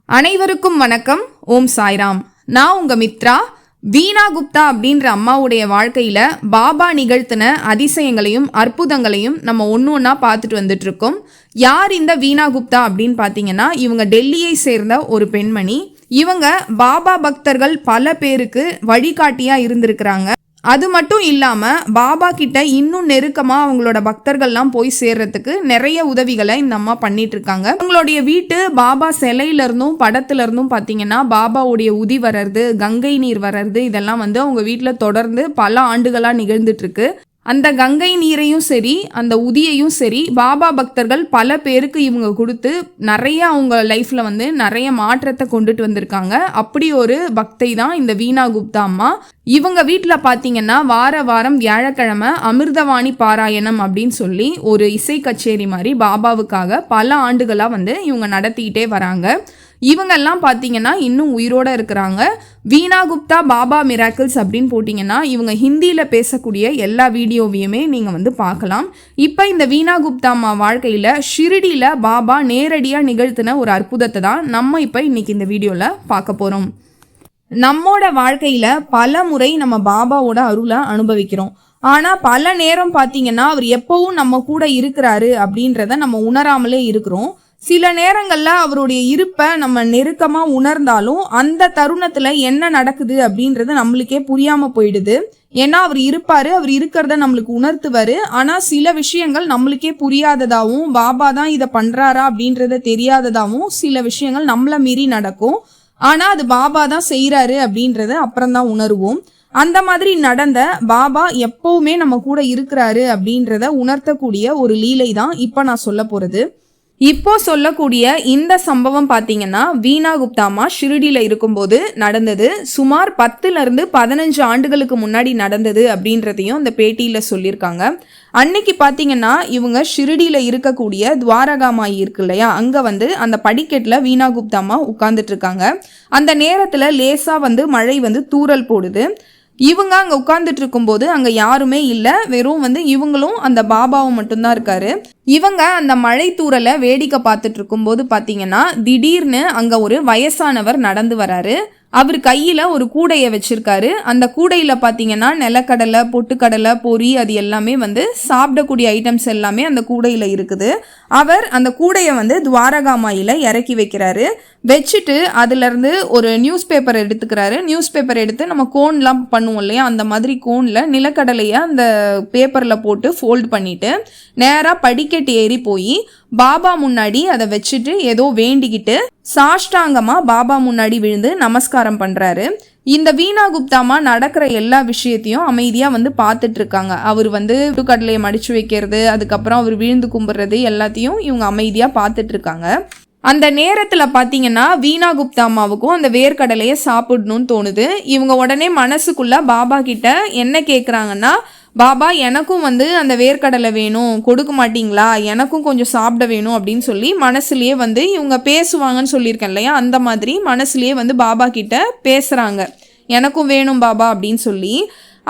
அனைவருக்கும் வணக்கம். ஓம் சாய்ராம். நான் உங்க மித்ரா. வீணா குப்தா அப்படின்ற அம்மாவுடைய வாழ்க்கையில பாபா நிகழ்த்தின அதிசயங்களையும் அற்புதங்களையும் நம்ம ஒன்னா பார்த்துட்டு வந்துட்டு இருக்கோம். யார் இந்த வீணா குப்தா அப்படின்னு பார்த்தீங்கன்னா, இவங்க டெல்லியை சேர்ந்த ஒரு பெண்மணி. இவங்க பாபா பக்தர்கள் பல பேருக்கு வழிகாட்டியா இருந்திருக்கிறாங்க. அது மட்டும் இல்லாமல் பாபா கிட்ட இன்னும் நெருக்கமாக அவங்களோட பக்தர்கள்லாம் போய் சேர்றதுக்கு நிறைய உதவிகளை இந்த அம்மா பண்ணிட்டு இருக்காங்க. அவங்களுடைய வீட்டு பாபா சிலையிலிருந்தும் படத்துலேருந்தும் பார்த்தீங்கன்னா பாபாவுடைய உதி வர்றது, கங்கை நீர் வர்றது, இதெல்லாம் அவங்க வீட்டில் தொடர்ந்து பல ஆண்டுகளாக நிகழ்ந்துட்டு இருக்கு. அந்த கங்கை நீரையும் சரி அந்த உதியையும் சரி பாபா பக்தர்கள் பல பேருக்கு இவங்க கொடுத்து நிறைய அவங்க லைஃப்ல நிறைய மாற்றத்தை கொண்டுட்டு வந்திருக்காங்க. அப்படி ஒரு பக்தை தான் இந்த வீணா குப்தா அம்மா. இவங்க வீட்டில் பார்த்தீங்கன்னா வாரம் வியாழக்கிழமை அமிர்தவாணி பாராயணம் அப்படின்னு சொல்லி ஒரு இசை கச்சேரி மாதிரி பாபாவுக்காக பல ஆண்டுகளாக இவங்க நடத்திக்கிட்டே வராங்க. இவங்கெல்லாம் பார்த்தீங்கன்னா இன்னும் உயிரோடு இருக்கிறாங்க. வீணா குப்தா பாபா மிராக்கிள்ஸ் அப்படின்னு போட்டிங்கன்னா இவங்க ஹிந்தியில் பேசக்கூடிய எல்லா வீடியோவையுமே நீங்கள் பார்க்கலாம். இப்போ இந்த வீணா குப்தா அம்மா வாழ்க்கையில் ஷிரடியில் பாபா நேரடியாக நிகழ்த்தின ஒரு அற்புதத்தை தான் நம்ம இப்போ இன்னைக்கு இந்த வீடியோவில் பார்க்க போகிறோம். நம்மோட வாழ்க்கையில் பல முறை நம்ம பாபாவோட அருளை அனுபவிக்கிறோம். ஆனால் பல நேரம் பார்த்தீங்கன்னா அவர் எப்பவும் நம்ம கூட இருக்கிறாரு அப்படின்றத நம்ம உணராமலே இருக்கிறோம். சில நேரங்களில் அவருடைய இருப்பை நம்ம நெருக்கமாக உணர்ந்தாலும் அந்த தருணத்தில் என்ன நடக்குது அப்படின்றது நம்மளுக்கே புரியாமல் போயிடுது. ஏன்னா அவர் இருப்பார், அவர் இருக்கிறத நம்மளுக்கு உணர்த்துவார். ஆனால் சில விஷயங்கள் நம்மளுக்கே புரியாததாகவும் பாபா தான் இதை பண்ணுறாரா அப்படின்றத தெரியாததாகவும் சில விஷயங்கள் நம்மளை மீறி நடக்கும். ஆனால் அது பாபா தான் செய்கிறாரு அப்படின்றத அப்புறம்தான் உணர்வோம். அந்த மாதிரி நடந்த பாபா எப்பவுமே நம்ம கூட இருக்கிறாரு அப்படின்றத உணர்த்தக்கூடிய ஒரு லீலை தான் இப்போ நான் சொல்ல போகிறது. இப்போ சொல்லக்கூடிய இந்த சம்பவம் பார்த்தீங்கன்னா வீணா குப்தா அம்மா ஷிரடியில் இருக்கும்போது நடந்தது. சுமார் 10 to 15 ஆண்டுகளுக்கு முன்னாடி நடந்தது அப்படின்றதையும் இந்த பேட்டியில் சொல்லியிருக்காங்க. அன்னைக்கு பார்த்தீங்கன்னா இவங்க ஷிரடியில் இருக்கக்கூடிய துவாரகாமாயி இருக்கு இல்லையா, அங்கே அந்த படிக்கட்டில் வீணா குப்தா அம்மா உட்கார்ந்துட்டு இருக்காங்க. அந்த நேரத்தில் லேசாக மழை தூறல் போடுது. இவங்க அங்கே உட்கார்ந்துட்டு இருக்கும்போது அங்கே யாருமே இல்லை, வெறும் இவங்களும் அந்த பாபாவும் மட்டும்தான் இருக்காரு. இவங்க அந்த மழை தூறலை வேடிக்கை பார்த்துட்டு இருக்கும்போது பார்த்தீங்கன்னா திடீர்னு அங்கே ஒரு வயசானவர் நடந்து வராரு. அவர் கையில் ஒரு கூடையை வச்சிருக்காரு. அந்த கூடையில் பார்த்தீங்கன்னா நிலக்கடலை, பொட்டுக்கடலை, பொரி, அது எல்லாமே சாப்பிடக்கூடிய ஐட்டம்ஸ் எல்லாமே அந்த கூடையில் இருக்குது. அவர் அந்த கூடையை துவாரகாமாயில் இறக்கி வைக்கிறாரு. வச்சுட்டு அதுலேருந்து ஒரு நியூஸ் பேப்பர் எடுத்துக்கிறாரு. நியூஸ் பேப்பர் எடுத்து நம்ம கோன்லாம் பண்ணுவோம் இல்லையா, அந்த மாதிரி கோனில் நிலக்கடலையை அந்த பேப்பரில் போட்டு ஃபோல்ட் பண்ணிவிட்டு நேராக படிக்கட்டு ஏறி போய் பாபா முன்னாடி அதை வச்சுட்டு ஏதோ வேண்டிக்கிட்டு சாஷ்டாங்கமாக பாபா முன்னாடி விழுந்து நமஸ்காரம் பண்ணுறாரு. இந்த வீணா குப்தாமா நடக்கிற எல்லா விஷயத்தையும் அமைதியாக பார்த்துட்டு இருக்காங்க. அவர் கடலையை மடிச்சு வைக்கிறது, அதுக்கப்புறம் அவர் விழுந்து கும்பிட்றது எல்லாத்தையும் இவங்க அமைதியாக பார்த்துட்டு இருக்காங்க. அந்த நேரத்தில் பார்த்தீங்கன்னா வீணா குப்தா அம்மாவுக்கும் அந்த வேர்க்கடலையை சாப்பிடணும்னு தோணுது. இவங்க உடனே மனசுக்குள்ள பாபா கிட்ட என்ன கேட்குறாங்கன்னா, பாபா எனக்கும் அந்த வேர்க்கடலை வேணும், கொடுக்க மாட்டீங்களா, எனக்கும் கொஞ்சம் சாப்பிட வேணும் அப்படின்னு சொல்லி மனசுலேயே இவங்க பேசுவாங்கன்னு சொல்லியிருக்கேன் இல்லையா, அந்த மாதிரி மனசுலேயே பாபா கிட்ட பேசுகிறாங்க. எனக்கும் வேணும் பாபா அப்படின்னு சொல்லி.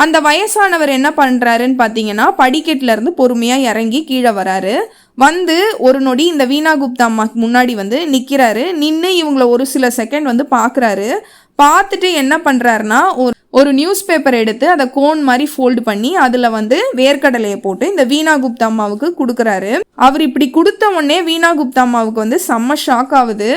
அந்த வயசானவர் என்ன பண்ணுறாருன்னு பார்த்தீங்கன்னா படிக்கட்டிலேருந்து பொறுமையாக இறங்கி கீழே வராரு. ஒரு நொடி இந்த வீணா குப்தா அம்மாக்கு முன்னாடி நிற்கிறாரு. நின்று இவங்கள ஒரு சில செகண்ட் பார்க்குறாரு. பார்த்துட்டு என்ன பண்ணுறாருன்னா ஒரு நியூஸ் பேப்பர் எடுத்து அதை கோன் மாதிரி ஃபோல்டு பண்ணி அதில் வேர்க்கடலையை போட்டு இந்த வீணா குப்தா அம்மாவுக்கு கொடுக்குறாரு. அவர் இப்படி கொடுத்த உடனே வீணா குப்தா அம்மாவுக்கு செம்ம ஷாக் ஆகுது.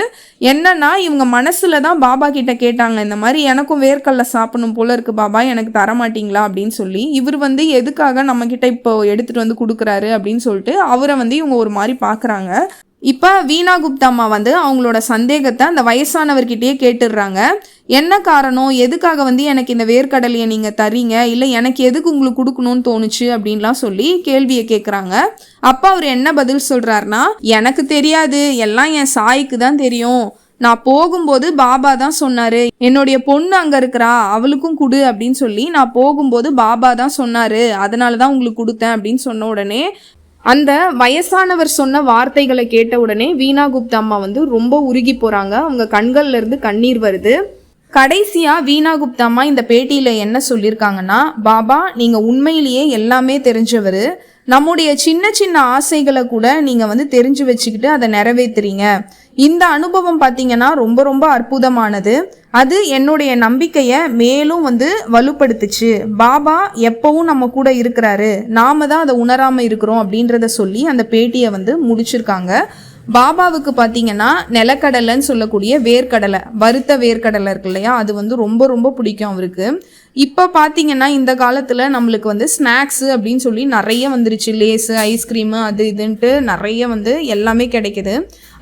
என்னன்னா இவங்க மனசுல தான் பாபா கிட்ட கேட்டாங்க, இந்த மாதிரி எனக்கும் வேர்க்கடலை சாப்பிடணும் போல இருக்கு பாபா, எனக்கு தரமாட்டீங்களா அப்படின்னு சொல்லி. இவர் எதுக்காக நம்ம கிட்ட இப்போ எடுத்துட்டு கொடுக்குறாரு அப்படின்னு சொல்லிட்டு அவரை இவங்க ஒரு மாதிரி பார்க்குறாங்க. இப்போ வீணா குப்தா அம்மா அவங்களோட சந்தேகத்தை அந்த வயசானவர்கிட்டயே கேட்டுடுறாங்க. என்ன காரணம், எதுக்காக எனக்கு இந்த வேர்க்கடலையை நீங்கள் தரீங்க, இல்லை எனக்கு எதுக்கு உங்களுக்கு கொடுக்கணும்னு தோணுச்சு அப்படின்லாம் சொல்லி கேள்வியை கேட்குறாங்க. அப்போ அவர் என்ன பதில் சொல்கிறாருன்னா, எனக்கு தெரியாது, எல்லாம் என் சாய்க்கு தான் தெரியும். நான் போகும்போது பாபா தான் சொன்னார், என்னுடைய பொண்ணு அங்கே இருக்கிறா அவளுக்கும் கொடு அப்படின்னு சொல்லி நான் போகும்போது பாபா தான் சொன்னார், அதனால தான் உங்களுக்கு கொடுத்தேன் அப்படின்னு சொன்ன உடனே அந்த வயசானவர் சொன்ன வார்த்தைகளை கேட்ட உடனே வீணா குப்தா அம்மா ரொம்ப உருகி போகிறாங்க. அவங்க கண்கள்ல இருந்து கண்ணீர் வருது. கடைசியாக வீணா குப்தா அம்மா இந்த பேட்டியில் என்ன சொல்லியிருக்காங்கன்னா, பாபா நீங்கள் உண்மையிலேயே எல்லாமே தெரிஞ்சவர், நம்முடைய சின்ன சின்ன ஆசைகளை கூட நீங்கள் வந்து தெரிஞ்சு வச்சுக்கிட்டு அதை நிறைவேற்றுறீங்க. இந்த அனுபவம் பார்த்தீங்கன்னா ரொம்ப ரொம்ப அற்புதமானது. அது என்னுடைய நம்பிக்கையை மேலும் வந்து வலுப்படுத்துச்சு. பாபா எப்பவும் நம்ம கூட இருக்கிறாரு, நாம தான் அதை உணராமல் இருக்கிறோம் அப்படின்றத சொல்லி அந்த பேட்டியை வந்து முடிச்சிருக்காங்க. பாபாவுக்கு பார்த்தீங்கன்னா நிலக்கடலைன்னு சொல்லக்கூடிய வேர்க்கடலை, வறுத்த வேர்க்கடலை இருக்கு இல்லையா, அது வந்து ரொம்ப ரொம்ப பிடிக்கும் அவருக்கு. இப்போ பார்த்தீங்கன்னா இந்த காலத்தில் நம்மளுக்கு வந்து ஸ்நாக்ஸு அப்படின்னு சொல்லி நிறைய வந்துருச்சு. லேஸு, ஐஸ்கிரீமு, அது இதுன்ட்டு நிறைய வந்து எல்லாமே கிடைக்குது.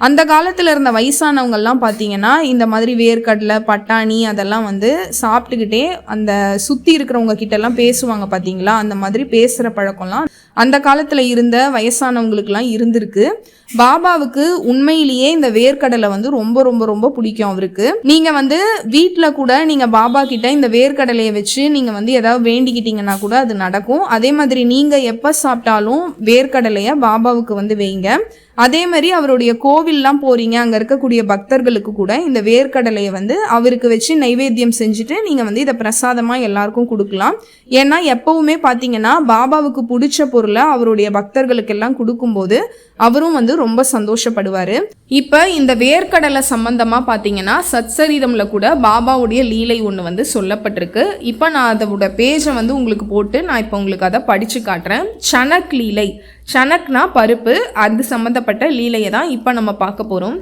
அந்த காலத்தில் இருந்த வயசானவங்கள்லாம் பார்த்தீங்கன்னா இந்த மாதிரி வேர்க்கடலை, பட்டாணி அதெல்லாம் வந்து சாப்பிட்டுக்கிட்டே அந்த சுற்றி இருக்கிறவங்க கிட்டலாம் பேசுவாங்க பார்த்தீங்களா. அந்த மாதிரி பேசுகிற பழக்கம்லாம் அந்த காலத்தில் இருந்த வயசானவங்களுக்குலாம் இருந்திருக்கு. பாபாவுக்கு உண்மையிலேயே இந்த வேர்க்கடலை வந்து ரொம்ப ரொம்ப ரொம்ப பிடிக்கும் அவருக்கு. நீங்கள் வந்து வீட்டில் கூட நீங்கள் பாபா கிட்ட இந்த வேர்க்கடலையை வச்சு நீங்கள் வந்து ஏதாவது வேண்டிக்கிட்டீங்கன்னா கூட அது நடக்கும். அதே மாதிரி நீங்கள் எப்போ சாப்பிட்டாலும் வேர்க்கடலையை பாபாவுக்கு வந்து வைங்க. அதே மாதிரி அவருடைய கோவில்லாம் போறீங்க, அங்கே இருக்கக்கூடிய பக்தர்களுக்கு கூட இந்த வேர்க்கடலையை வந்து அவருக்கு வச்சு நைவேத்தியம் செஞ்சுட்டு நீங்கள் வந்து இதை பிரசாதமாக எல்லாருக்கும் கொடுக்கலாம். ஏன்னா எப்பவுமே பார்த்தீங்கன்னா பாபாவுக்கு பிடிச்ச பொருளை அவருடைய பக்தர்களுக்கு எல்லாம் கொடுக்கும்போது அவரும் வந்து ரொம்ப சந்தோஷப்படுவார். இப்போ இந்த வேர்க்கடலை சம்பந்தமாக பார்த்தீங்கன்னா சத்சரிதம்ல கூட பாபாவுடைய லீலை ஒன்று வந்து சொல்லப்பட்டிருக்கு. இப்போ நான் அதோட பேஜை வந்து உங்களுக்கு போட்டு நான் இப்போ உங்களுக்கு அதை படித்து காட்டுறேன். சனக் லீலை, சனக்னா பருப்பு, அது சம்பந்தப்பட்ட லீலையை தான் இப்போ நம்ம பார்க்க போகிறோம்.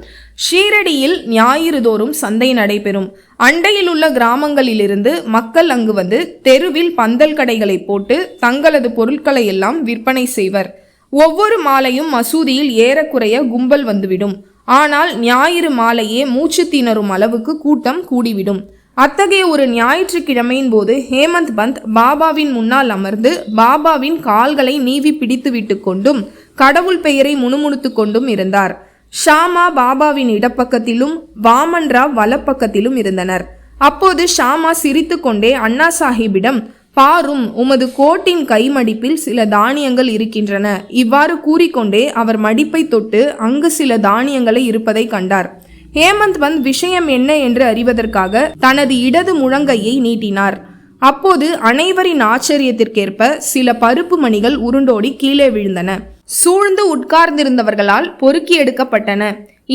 ஷீரடியில் ஞாயிறு தோறும் சந்தை நடைபெறும். அண்டையில் உள்ள கிராமங்களிலிருந்து மக்கள் அங்கு வந்து தெருவில் பந்தல் கடைகளை போட்டு தங்களது பொருட்களை எல்லாம் விற்பனை செய்வர். ஒவ்வொரு மாலையும் மசூதியில் ஏறக்குறைய கும்பல் வந்துவிடும். ஆனால் ஞாயிறு மாலையே மூச்சு திணறும் அளவுக்கு கூட்டம் கூடிவிடும். அத்தகைய ஒரு ஞாயிற்றுக்கிழமையின் போது ஹேமந்த் பந்த் பாபாவின் முன்னால் அமர்ந்து பாபாவின் கால்களை நீவி பிடித்து விட்டு கொண்டும் கடவுள் பெயரை முணுமுணுத்து கொண்டும் இருந்தார். ஷாமா பாபாவின் இடப்பக்கத்திலும் வாமன் ராவ் வலப்பக்கத்திலும் இருந்தனர். அப்போது ஷாமா சிரித்து கொண்டே அண்ணா சாஹிப்பிடம், பாரும், உமது கோட்டின் கைமடிப்பில் சில தானியங்கள் இருக்கின்றன. இவ்வாறு கூறிக்கொண்டே அவர் மடிப்பை தொட்டு அங்கு சில தானியங்களை இருப்பதை கண்டார். ஹேமந்த் பந்த் விஷயம் என்ன என்று அறிவதற்காக தனது இடது முழங்கையை நீட்டினார். அப்போது அனைவரின் ஆச்சரியத்திற்கேற்ப சில பருப்பு மணிகள் உருண்டோடி கீழே விழுந்தன. சூழ்ந்து உட்கார்ந்திருந்தவர்களால் பொறுக்கி எடுக்கப்பட்டன.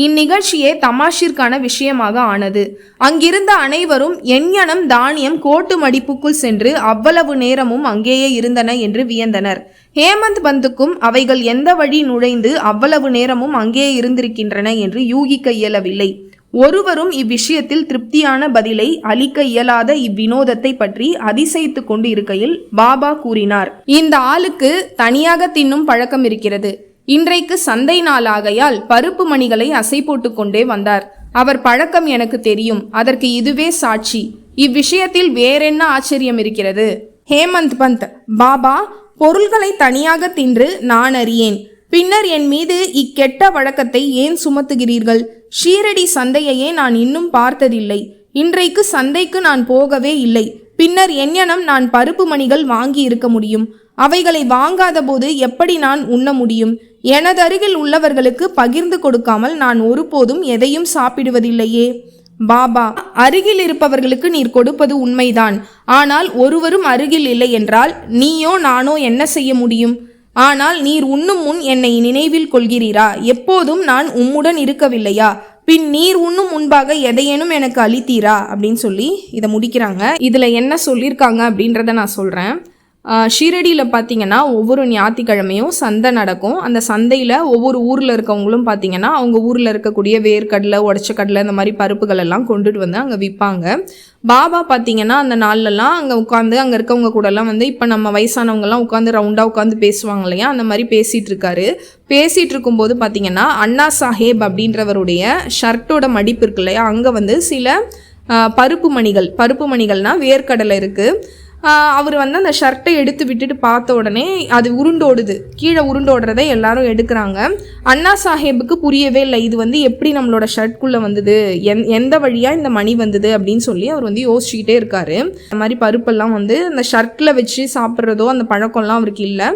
இந்நிகழ்ச்சியே தமாஷிற்கான விஷயமாக ஆனது. அங்கிருந்த அனைவரும் எஞ்ஞனம் தானியம் கோட்டு மடிப்புக்குள் சென்று அவ்வளவு நேரமும் அங்கேயே இருந்தன என்று வியந்தனர். ஹேமந்த் பந்துக்கும் அவைகள் எந்த வழி நுழைந்து அவ்வளவு நேரமும் அங்கேயே இருந்திருக்கின்றன என்று யூகிக்க இயலவில்லை. ஒருவரும் இவ்விஷயத்தில் திருப்தியான பதிலை அளிக்க இயலாத இவ்வினோதத்தை பற்றி அதிசயித்து கொண்டு இருக்கையில் பாபா கூறினார், இந்த ஆளுக்கு தனியாக தின்னும் பழக்கம் இருக்கிறது. இன்றைக்கு சந்தை நாளாகையால் பருப்பு மணிகளை அசை போட்டு கொண்டே வந்தார். அவர் பழக்கம் எனக்கு தெரியும். அதற்கு இதுவே சாட்சி. இவ்விஷயத்தில் வேறென்ன ஆச்சரியம் இருக்கிறது? ஹேமந்த் பந்த், பாபா, பொருள்களை தனியாக தின்று நான் அறியேன். பின்னர் என் மீது இக்கெட்ட வழக்கத்தை ஏன் சுமத்துகிறீர்கள்? ஷீரடி சந்தையையே நான் இன்னும் பார்த்ததில்லை. இன்றைக்கு சந்தைக்கு நான் போகவே இல்லை. பின்னர் எஞ்ஞனம் நான் பருப்பு மணிகள் வாங்கி இருக்க முடியும்? அவைகளை வாங்காத போது எப்படி நான் உண்ண முடியும்? எனது அருகில் உள்ளவர்களுக்கு பகிர்ந்து கொடுக்காமல் நான் ஒருபோதும் எதையும் சாப்பிடுவதில்லையே. பாபா, அருகில் இருப்பவர்களுக்கு நீர் கொடுப்பது உண்மைதான். ஆனால் ஒருவரும் அருகில் இல்லை என்றால் நீயோ நானோ என்ன செய்ய முடியும்? ஆனால் நீர் உண்ணும் முன் என்னை நினைவில் கொள்கிறீரா? எப்போதும் நான் உம்முடன் இருக்கவில்லையா? பின் நீர் உண்ணும் முன்பாக எதையேனும் எனக்கு அளித்தீரா? அப்படின்னு சொல்லி இதை முடிக்கிறாங்க. இதில் என்ன சொல்லியிருக்காங்க அப்படின்றத நான் சொல்கிறேன். ஷீரடியில் பார்த்தீங்கன்னா ஒவ்வொரு ஞாயிற்றுக்கிழமையும் சந்தை நடக்கும். அந்த சந்தையில் ஒவ்வொரு ஊரில் இருக்கவங்களும் பார்த்தீங்கன்னா அவங்க ஊரில் இருக்கக்கூடிய வேர்க்கடலை, உடச்சக்கடலை, இந்த மாதிரி பருப்புகள் எல்லாம் கொண்டுட்டு வந்து அங்கே விற்பாங்க. பாபா பார்த்தீங்கன்னா அந்த நாள்லலாம் அங்கே உட்காந்து அங்கே இருக்கவங்க கூடலாம் வந்து இப்போ நம்ம வயசானவங்கலாம் உட்காந்து ரவுண்டாக உட்காந்து பேசுவாங்க இல்லையா, அந்த மாதிரி பேசிகிட்டு இருக்காரு. பேசிகிட்டு இருக்கும்போது பார்த்தீங்கன்னா அண்ணா சாஹேப் அப்படின்றவருடைய ஷர்ட்டோட மடிப்பு இருக்கு இல்லையா, அங்கே வந்து சில பருப்பு மணிகள்னால் வேர்க்கடலை இருக்குது. அவர் வந்து அந்த ஷர்ட்டை எடுத்து விட்டுட்டு பார்த்த உடனே அது உருண்டோடுது. கீழே உருண்டோடுறதை எல்லாரும் எடுக்கிறாங்க. அண்ணா சாஹேபுக்கு புரியவே இல்லை, இது வந்து எப்படி நம்மளோட ஷர்ட்குள்ளே வந்தது, எந்த வழியாக இந்த மணி வந்தது அப்படின்னு சொல்லி அவர் வந்து யோசிச்சுக்கிட்டே இருக்காரு. இந்த மாதிரி பருப்பெல்லாம் வந்து அந்த ஷர்ட்டில் வச்சு சாப்பிட்றதோ அந்த பழக்கம்லாம் அவருக்கு இல்லை.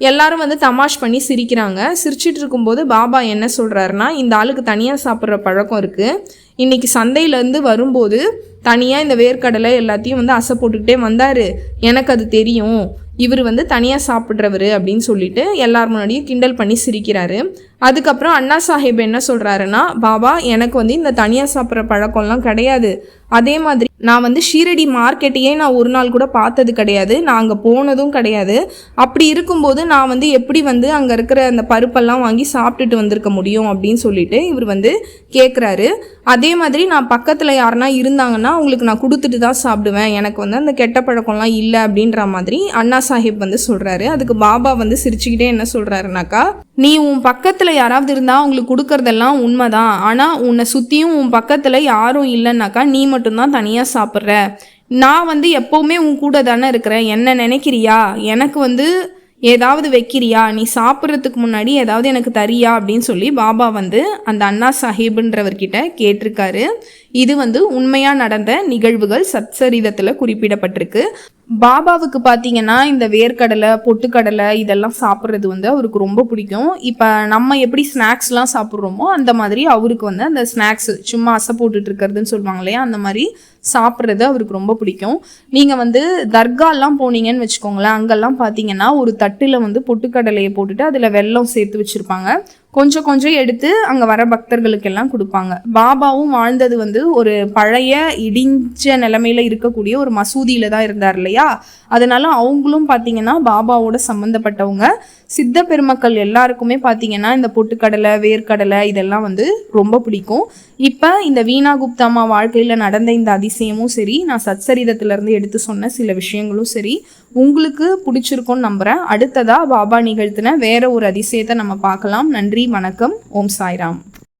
எல்லாரும் வந்து தமாஷ் பண்ணி சிரிக்கிறாங்க. சிரிச்சிட்டு இருக்கும்போது பாபா என்ன சொல்கிறாருன்னா, இந்த ஆளுக்கு தனியாக சாப்பிட்ற பழக்கம் இருக்குது. இன்றைக்கி சந்தையிலேருந்து வரும்போது தனியாக இந்த வேர்க்கடலை எல்லாத்தையும் வந்து அசை போட்டுக்கிட்டே வந்தார். எனக்கு அது தெரியும். இவர் வந்து தனியாக சாப்பிட்றவர் அப்படின்னு சொல்லிட்டு எல்லார் முன்னாடியும் கிண்டல் பண்ணி சிரிக்கிறாரு. அதுக்கப்புறம் அண்ணா சாஹிப் என்ன சொல்கிறாருன்னா, பாபா எனக்கு வந்து இந்த தனியாக சாப்பிட்ற பழக்கம்லாம் கிடையாது. அதே மாதிரி நான் வந்து ஷீரடி மார்க்கெட்டையே நான் ஒரு நாள் கூட பார்த்தது கிடையாது, நான் அங்கே போனதும் கிடையாது. அப்படி இருக்கும்போது நான் வந்து எப்படி வந்து அங்கே இருக்கிற அந்த பருப்பெல்லாம் வாங்கி சாப்பிட்டுட்டு வந்திருக்க முடியும் அப்படின்னு சொல்லிட்டு இவர் வந்து கேட்குறாரு. அதே மாதிரி நான் பக்கத்தில் யாருனா இருந்தாங்கன்னா அவங்களுக்கு நான் கொடுத்துட்டு தான் சாப்பிடுவேன், எனக்கு வந்து அந்த கெட்ட பழக்கம்லாம் இல்லை அப்படின்ற மாதிரி அண்ணா சாஹிப் வந்து சொல்கிறாரு. அதுக்கு பாபா வந்து சிரிச்சுக்கிட்டே என்ன சொல்கிறாருனாக்கா, நீ உன் பக்கத்தில் யாராவது இருந்தால் அவங்களுக்கு கொடுக்கறதெல்லாம் உண்மைதான், ஆனால் உன்னை சுற்றியும் உன் பக்கத்தில் யாரும் இல்லைன்னாக்கா நீ மட்டும்தான் தனியாக சாப்பிட்ற. நான் வந்து எப்போவுமே உன் கூட தானே இருக்கிறேன், என்ன நினைக்கிறியா, எனக்கு வந்து ஏதாவது வைக்கிறியா, நீ சாப்பிட்றதுக்கு முன்னாடி ஏதாவது எனக்கு தரியா அப்படின்னு சொல்லி பாபா வந்து அந்த அண்ணா சாஹிப்ன்றவர்கிட்ட கேட்டிருக்காரு. இது வந்து உண்மையாக நடந்த நிகழ்வுகள் சத்சரிதத்தில் குறிப்பிடப்பட்டிருக்கு. பாபாவுக்கு பார்த்தீங்கன்னா இந்த வேர்க்கடலை பொட்டுக்கடலை இதெல்லாம் சாப்பிட்றது வந்து அவருக்கு ரொம்ப பிடிக்கும். இப்போ நம்ம எப்படி ஸ்நாக்ஸ்லாம் சாப்பிட்றோமோ அந்த மாதிரி அவருக்கு வந்து அந்த ஸ்நாக்ஸ் சும்மா அசை போட்டுட்டு இருக்கிறதுன்னு சொல்லுவாங்க இல்லையா, அந்த மாதிரி சாப்பிட்றது அவருக்கு ரொம்ப பிடிக்கும். நீங்கள் வந்து தர்காலாம் போனீங்கன்னு வச்சுக்கோங்களேன், அங்கெல்லாம் பார்த்தீங்கன்னா ஒரு தட்டில் வந்து பொட்டுக்கடலையை போட்டுட்டு அதில் வெல்லம் சேர்த்து வச்சுருப்பாங்க. கொஞ்சம் கொஞ்சம் எடுத்து அங்கே வர பக்தர்களுக்கெல்லாம் கொடுப்பாங்க. பாபாவும் வாழ்ந்தது வந்து ஒரு பழைய இடிஞ்ச நிலைமையில இருக்கக்கூடிய ஒரு மசூதியில தான் இருந்தார் இல்லையா, அதனால அவங்களும் பார்த்தீங்கன்னா பாபாவோட சம்மந்தப்பட்டவங்க. சித்த பெருமக்கள் எல்லாருக்குமே பார்த்தீங்கன்னா இந்த பொட்டுக்கடலை வேர்க்கடலை இதெல்லாம் வந்து ரொம்ப பிடிக்கும். இப்போ இந்த வீணா குப்தாமா வாழ்க்கையில் நடந்த இந்த அதிசயமும் சரி, நான் சத்சரிதத்திலேருந்து எடுத்து சொன்ன சில விஷயங்களும் சரி உங்களுக்கு பிடிச்சிருக்கும்னு நம்புகிறேன். அடுத்ததாக பாபா நிகழ்த்தின வேற ஒரு அதிசயத்தை நம்ம பார்க்கலாம். நன்றி, வணக்கம், ஓம் சாய்ராம்.